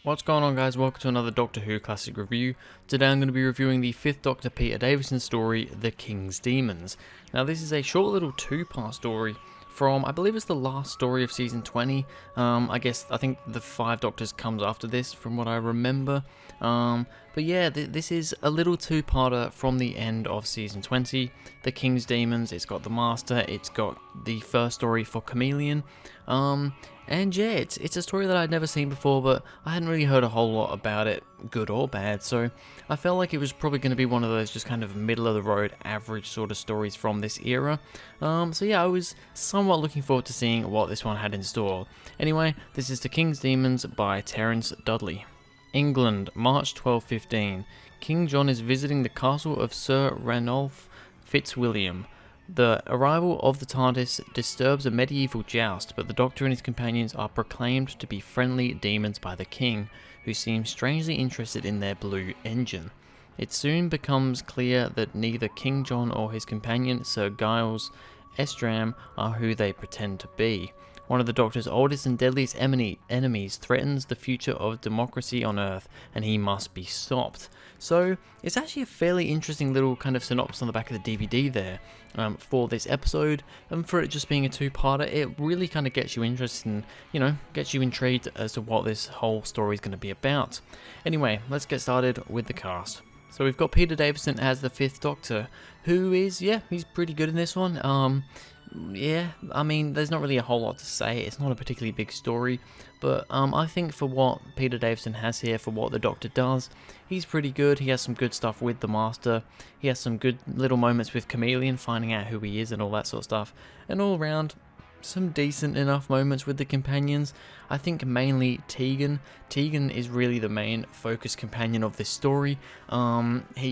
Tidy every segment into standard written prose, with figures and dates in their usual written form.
What's going on, guys? Welcome to another Doctor Who Classic Review. Today I'm going to be reviewing the 5th Doctor Peter Davison story, The King's Demons. Now this is a short little two-part story from, I believe it's the last story of Season 20. I think the 5 Doctors comes after this from what I remember. But yeah, this is a little two-parter from the end of Season 20. The King's Demons, it's got the Master, it's got the first story for Chameleon. And yeah, it's a story that I'd never seen before, but I hadn't really heard a whole lot about it, good or bad, so I felt like it was probably going to be one of those just kind of middle-of-the-road, average sort of stories from this era. So yeah, I was somewhat looking forward to seeing what this one had in store. Anyway, this is The King's Demons by Terence Dudley. England, March 1215. King John is visiting the castle of Sir Ranulph Fitzwilliam. The arrival of the TARDIS disturbs a medieval joust, but the Doctor and his companions are proclaimed to be friendly demons by the King, who seems strangely interested in their blue engine. It soon becomes clear that neither King John or his companion, Sir Giles Estram, are who they pretend to be. One of the Doctor's oldest and deadliest enemies threatens the future of democracy on Earth, and he must be stopped. So, it's actually a fairly interesting little kind of synopsis on the back of the DVD there for this episode, and for it just being a two-parter, it really kind of gets you interested and, gets you intrigued as to what this whole story is going to be about. Anyway, let's get started with the cast. So we've got Peter Davison as the 5th Doctor, who is, he's pretty good in this one. There's not really a whole lot to say. It's not a particularly big story, but I think for what Peter Davison has here, for what the Doctor does, he's pretty good. He has some good stuff with the Master. He has some good little moments with Chameleon, finding out who he is and all that sort of stuff. And all around, some decent enough moments with the companions. I think mainly Tegan. Tegan is really the main focus companion of this story.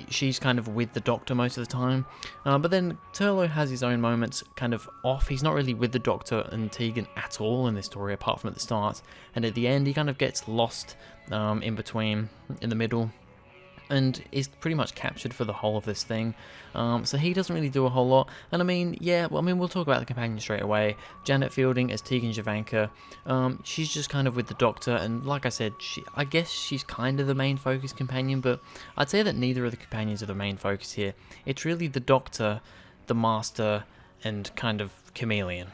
She's kind of with the Doctor most of the time. But then Turlough has his own moments kind of off. He's not really with the Doctor and Tegan at all in this story, apart from at the start. And at the end, he kind of gets lost in between, in the middle, and is pretty much captured for the whole of this thing. So he doesn't really do a whole lot. And we'll talk about the companion straight away. Janet Fielding as Tegan Javanka. She's just kind of with the Doctor, and like I said, I guess she's kind of the main focus companion, but I'd say that neither of the companions are the main focus here. It's really the Doctor, the Master, and kind of Chameleon,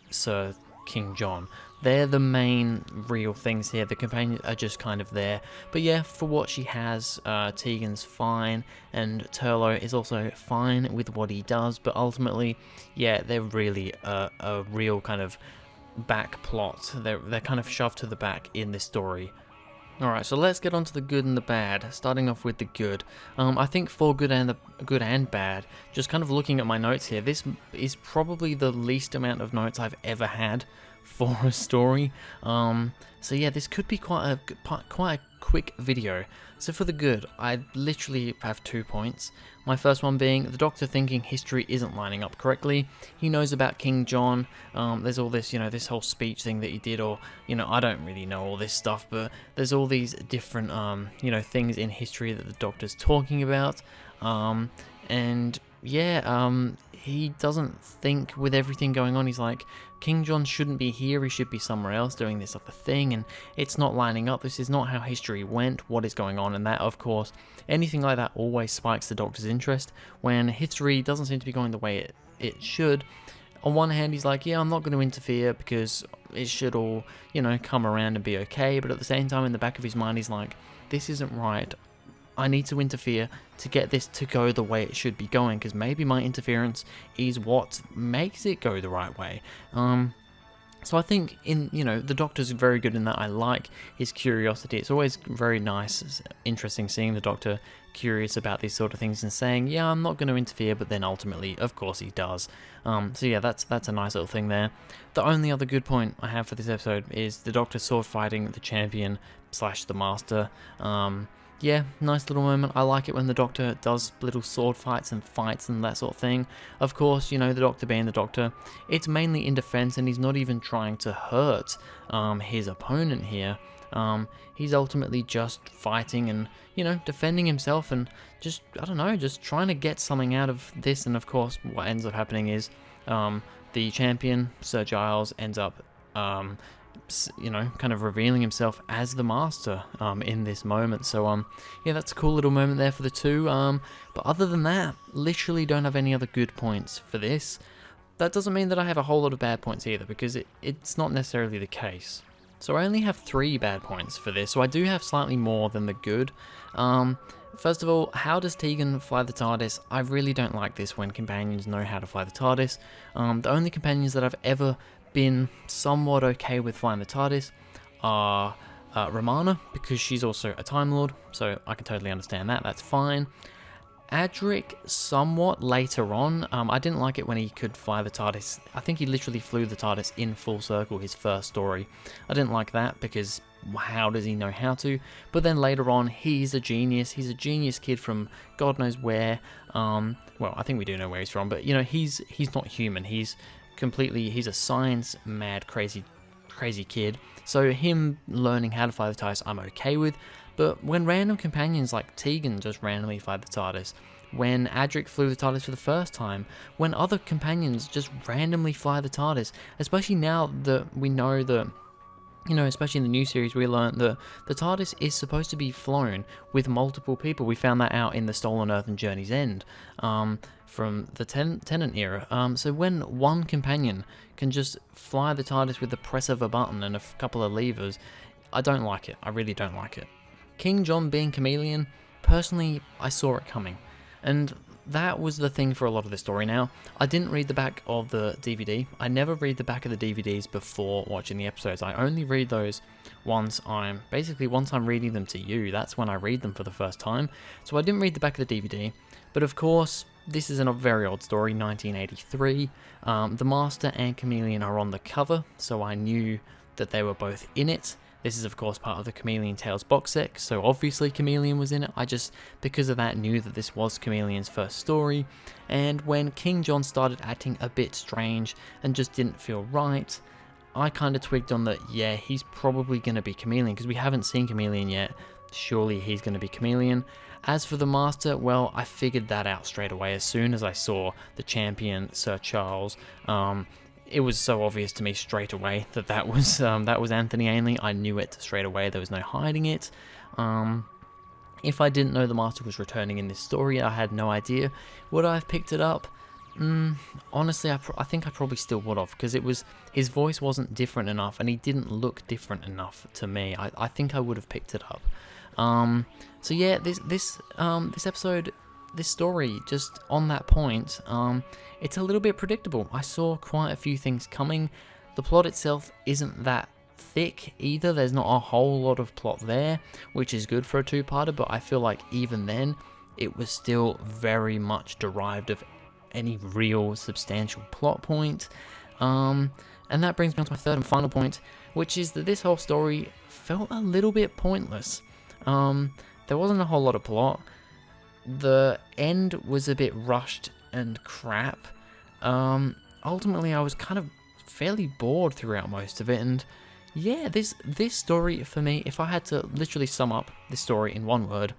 Sir King John. They're the main real things here. The companions are just kind of there. But yeah, for what she has, Tegan's fine, and Turlough is also fine with what he does, but ultimately, yeah, they're really a real kind of back plot. They're kind of shoved to the back in this story. Alright, so let's get on to the good and the bad, starting off with the good. I think for good and bad, just kind of looking at my notes here, this is probably the least amount of notes I've ever had for a story. So yeah, this could be quite a quick video. So for the good, I literally have 2 points. My first one being the Doctor thinking history isn't lining up correctly. He knows about King John. There's all this, this whole speech thing that he did, or, I don't really know all this stuff, but there's all these different, things in history that the Doctor's talking about. He doesn't think with everything going on. He's like, King John shouldn't be here, he should be somewhere else doing this other thing, and it's not lining up. This is not how history went, what is going on? And that, of course, anything like that always spikes the Doctor's interest when history doesn't seem to be going the way it should. On one hand, he's like, yeah, I'm not going to interfere because it should all, come around and be okay, but at the same time, in the back of his mind, he's like, this isn't right. I need to interfere to get this to go the way it should be going, because maybe my interference is what makes it go the right way. So I think the Doctor's very good in that. I like his curiosity. It's always very nice, interesting seeing the Doctor curious about these sort of things and saying, yeah, I'm not going to interfere, but then ultimately, of course, he does. So yeah, that's a nice little thing there. The only other good point I have for this episode is the Doctor sword fighting the champion / the Master. Yeah, nice little moment. I like it when the Doctor does little sword fights and that sort of thing. Of course, the Doctor being the Doctor, it's mainly in defense, and he's not even trying to hurt his opponent here. He's ultimately just fighting and, defending himself and just trying to get something out of this. And of course, what ends up happening is the champion, Sir Giles, ends up you know, kind of revealing himself as the master in this moment. So yeah, that's a cool little moment there for the two. But other than that, literally don't have any other good points for this. That doesn't mean that I have a whole lot of bad points either, because it's not necessarily the case. So I only have 3 bad points for this, so I do have slightly more than the good. First of all, how does Tegan fly the TARDIS? I really don't like this when companions know how to fly the TARDIS. The only companions that I've ever been somewhat okay with flying the TARDIS are Romana, because she's also a Time Lord, so I can totally understand that, that's fine. Adric, somewhat later on. I didn't like it when he could fly the TARDIS. I think he literally flew the TARDIS in full circle his first story. I didn't like that because how does he know how to? But then later on, he's a genius. He's a genius kid from God knows where. Well, I think we do know where he's from, but you know, he's not human. He's a science mad, crazy kid. So him learning how to fly the TARDIS, I'm okay with. But when random companions like Tegan just randomly fly the TARDIS, when Adric flew the TARDIS for the first time, when other companions just randomly fly the TARDIS, especially now that we know that, you know, especially in the new series, we learned that the TARDIS is supposed to be flown with multiple people. We found that out in the Stolen Earth and Journey's End from the Tennant era. So when one companion can just fly the TARDIS with the press of a button and a couple of levers, I don't like it. I really don't like it. King John being chameleon, personally, I saw it coming. And that was the thing for a lot of the story. Now, I didn't read the back of the DVD. I never read the back of the DVDs before watching the episodes. I only read those once I'm reading them to you. That's when I read them for the first time. So I didn't read the back of the DVD. But of course, this is a very old story, 1983. The Master and Chameleon are on the cover, so I knew that they were both in it. This is, of course, part of the Chameleon Tales box set, so obviously Chameleon was in it. I just, because of that, knew that this was Chameleon's first story. And when King John started acting a bit strange and just didn't feel right, I kind of twigged on that, yeah, he's probably going to be Chameleon, because we haven't seen Chameleon yet. Surely he's going to be Chameleon. As for the Master, well, I figured that out straight away as soon as I saw the champion, Sir Charles. It was so obvious to me straight away that was Anthony Ainley. I knew it straight away. There was no hiding it. If I didn't know the Master was returning in this story, I had no idea. Would I have picked it up? Honestly, I think I probably still would have, because his voice wasn't different enough, and he didn't look different enough to me. I think I would have picked it up. So yeah, this episode, this story, just on that point, it's a little bit predictable. I saw quite a few things coming. The plot itself isn't that thick either. There's not a whole lot of plot there, which is good for a two-parter, but I feel like even then, it was still very much derived of any real substantial plot point. And that brings me on to my third and final point, which is that this whole story felt a little bit pointless. There wasn't a whole lot of plot. The end was a bit rushed and crap. Ultimately, I was kind of fairly bored throughout most of it, and yeah, this story for me, if I had to literally sum up this story in one word,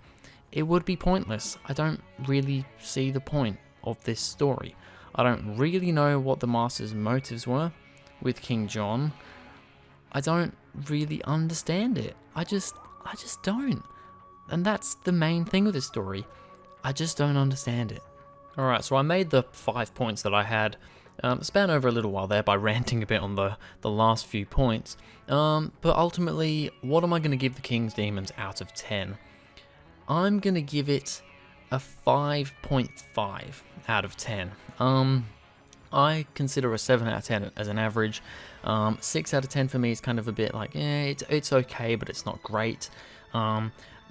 it would be pointless. I don't really see the point of this story. I don't really know what the Master's motives were with King John. I don't really understand it. I just don't. And that's the main thing with this story. I just don't understand it. Alright, so I made the 5 points that I had span over a little while there by ranting a bit on the last few points. But ultimately, what am I going to give the King's Demons out of 10? I'm going to give it a 5.5 out of 10. I consider a 7 out of 10 as an average. 6 out of 10 for me is kind of a bit like, it's okay, but it's not great.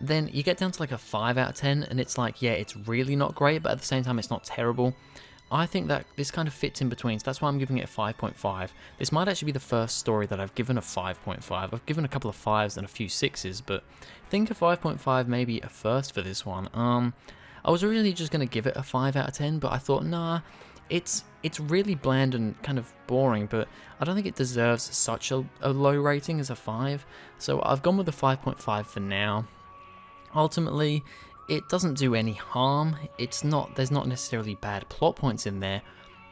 Then you get down to like a 5 out of 10, and it's like, yeah, it's really not great, but at the same time, it's not terrible. I think that this kind of fits in between, so that's why I'm giving it a 5.5. This might actually be the first story that I've given a 5.5. I've given a couple of 5s and a few 6s, but I think a 5.5 may be a first for this one. I was originally just going to give it a 5 out of 10, but I thought, nah, it's really bland and kind of boring, but I don't think it deserves such a low rating as a 5, so I've gone with a 5.5 for now. Ultimately, it doesn't do any harm. There's not necessarily bad plot points in there.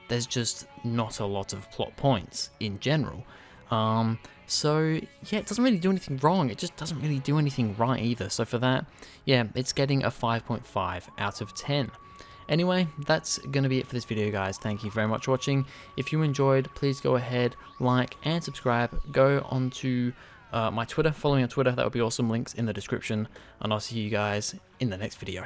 There's just not a lot of plot points in general. So yeah, it doesn't really do anything wrong. It just doesn't really do anything right either. So for that, yeah, it's getting a 5.5 out of 10. Anyway, that's going to be it for this video, guys. Thank you very much for watching. If you enjoyed, please go ahead, like, and subscribe. Go onto my Twitter, follow me on Twitter. That would be awesome. Links in the description. And I'll see you guys in the next video.